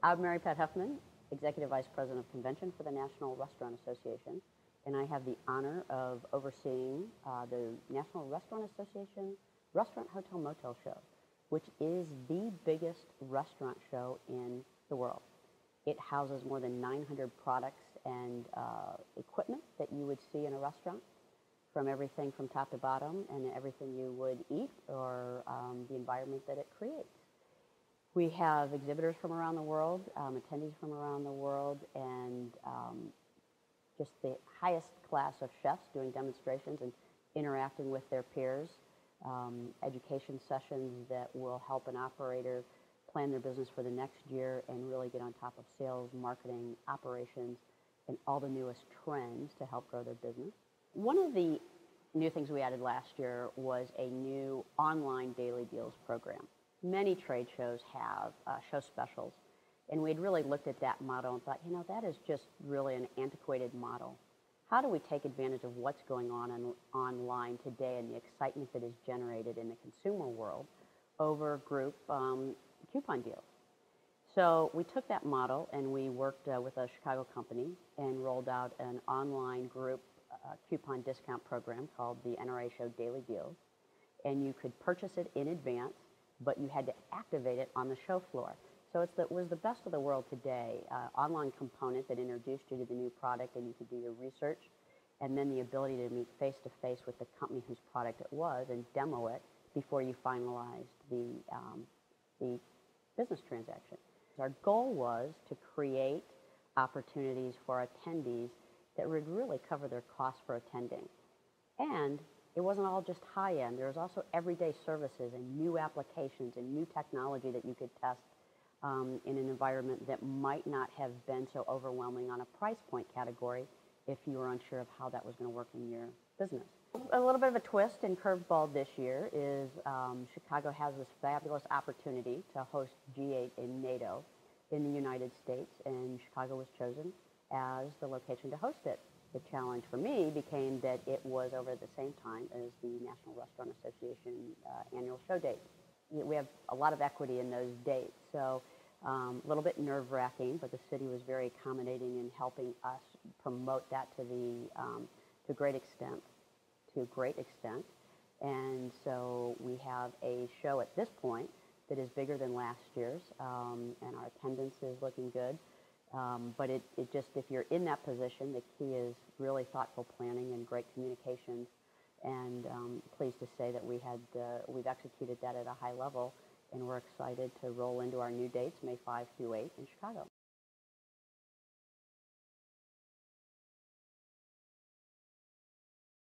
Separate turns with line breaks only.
I'm Mary Pat Heftman, Executive Vice President of Convention for the National Restaurant Association, and I have the honor of overseeing the National Restaurant Association Restaurant Hotel Motel Show, which is the biggest restaurant show in the world. It houses more than 900 products and equipment that you would see in a restaurant, from everything from top to bottom and everything you would eat or the environment that it creates. We have exhibitors from around the world, attendees from around the world, and just the highest class of chefs doing demonstrations and interacting with their peers, education sessions that will help an operator plan their business for the next year and really get on top of sales, marketing, operations, and all the newest trends to help grow their business. One of the new things we added last year was a new online daily deals program. Many trade shows have show specials, and we'd really looked at that model and thought, that is just really an antiquated model. How do we take advantage of what's going on online today and the excitement that is generated in the consumer world over group coupon deals? So we took that model and we worked with a Chicago company and rolled out an online group coupon discount program called the NRA Show Daily Deals, and you could purchase it in advance, but you had to activate it on the show floor. So it was the best of the world today, online component that introduced you to the new product and you could do your research, and then the ability to meet face-to-face with the company whose product it was and demo it before you finalized the business transaction. Our goal was to create opportunities for attendees that would really cover their costs for attending. And it wasn't all just high-end. There was also everyday services and new applications and new technology that you could test in an environment that might not have been so overwhelming on a price point category if you were unsure of how that was going to work in your business. A little bit of a twist and curveball this year is Chicago has this fabulous opportunity to host G8 in NATO in the United States, and Chicago was chosen as the location to host it. The challenge for me became that it was over the same time as the National Restaurant Association annual show date. We have a lot of equity in those dates, so a little bit nerve-wracking, but the city was very accommodating in helping us promote that to a great extent. And so we have a show at this point that is bigger than last year's, and our attendance is looking good. But it just, if you're in that position, the key is really thoughtful planning and great communications. And pleased to say that we've executed that at a high level, and we're excited to roll into our new dates, May 5 through 8 in Chicago.